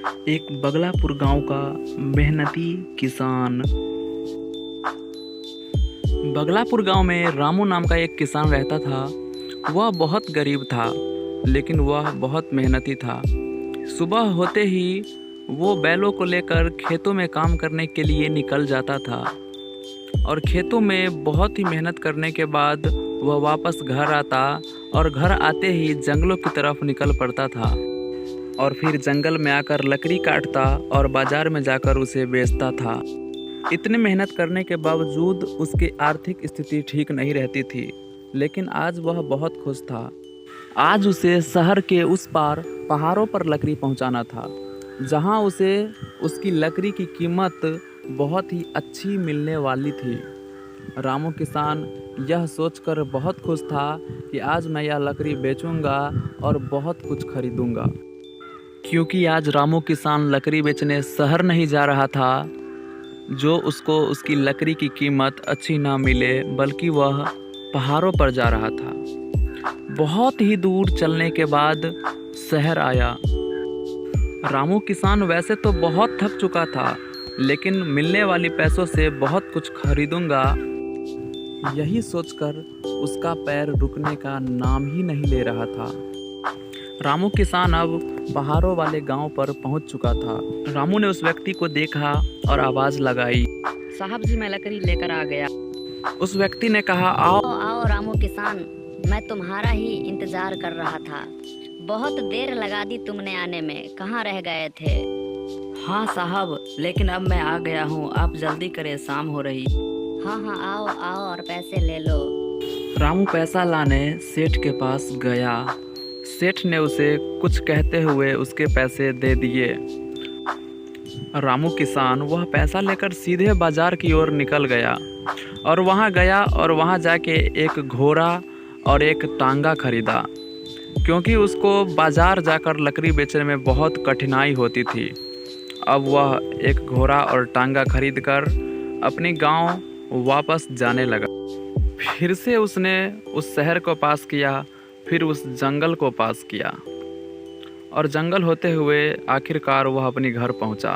एक बगलापुर गांव का मेहनती किसान। बगलापुर गांव में रामू नाम का एक किसान रहता था। वह बहुत गरीब था, लेकिन वह बहुत मेहनती था। सुबह होते ही वो बैलों को लेकर खेतों में काम करने के लिए निकल जाता था और खेतों में बहुत ही मेहनत करने के बाद वह वापस घर आता और घर आते ही जंगलों की तरफ निकल पड़ता था और फिर जंगल में आकर लकड़ी काटता और बाजार में जाकर उसे बेचता था। इतने मेहनत करने के बावजूद उसकी आर्थिक स्थिति ठीक नहीं रहती थी, लेकिन आज वह बहुत खुश था। आज उसे शहर के उस पार पहाड़ों पर लकड़ी पहुंचाना था, जहां उसे उसकी लकड़ी की कीमत बहुत ही अच्छी मिलने वाली थी। रामू किसान यह सोचकर बहुत खुश था कि आज मैं यह लकड़ी बेचूंगा और बहुत कुछ खरीदूंगा। क्योंकि आज रामू किसान लकड़ी बेचने शहर नहीं जा रहा था, जो उसको उसकी लकड़ी की कीमत अच्छी ना मिले, बल्कि वह पहाड़ों पर जा रहा था। बहुत ही दूर चलने के बाद शहर आया। रामू किसान वैसे तो बहुत थक चुका था, लेकिन मिलने वाली पैसों से बहुत कुछ खरीदूंगा, यही सोचकर उसका पैर रुकने का नाम ही नहीं ले रहा था। रामू किसान अब पहाड़ों वाले गांव पर पहुंच चुका था। रामू ने उस व्यक्ति को देखा और आवाज़ लगाई। साहब जी, मैं लकड़ी लेकर आ गया। उस व्यक्ति ने कहा, आओ आओ रामू किसान, मैं तुम्हारा ही इंतजार कर रहा था। बहुत देर लगा दी तुमने आने में, कहाँ रह गए थे? हाँ साहब, लेकिन अब मैं आ गया हूँ, आप जल्दी करें, शाम हो रही। हाँ हाँ, आओ आओ और पैसे ले लो। रामू पैसा लाने सेठ के पास गया। सेठ ने उसे कुछ कहते हुए उसके पैसे दे दिए। रामू किसान वह पैसा लेकर सीधे बाजार की ओर निकल गया और वहाँ जाके एक घोड़ा और एक टांगा खरीदा, क्योंकि उसको बाजार जाकर लकड़ी बेचने में बहुत कठिनाई होती थी। अब वह एक घोड़ा और टांगा खरीदकर अपने गांव वापस जाने लगा। फिर से उसने उस शहर को पास किया, फिर उस जंगल को पास किया और जंगल होते हुए आखिरकार वह अपने घर पहुंचा।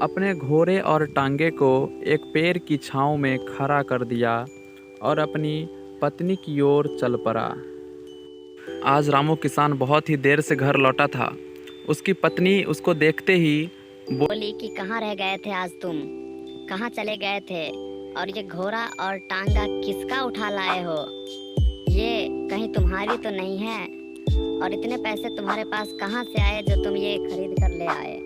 अपने घोड़े और टांगे को एक पेड़ की छांव में खड़ा कर दिया और अपनी पत्नी की ओर चल पड़ा। आज रामू किसान बहुत ही देर से घर लौटा था। उसकी पत्नी उसको देखते ही बोली कि कहाँ रह गए थे आज तुम, कहाँ चले गए थे, और ये घोड़ा और टांगा किसका उठा लाए हो? ये कहीं तुम्हारी तो नहीं है? और इतने पैसे तुम्हारे पास कहाँ से आए जो तुम ये खरीद कर ले आए?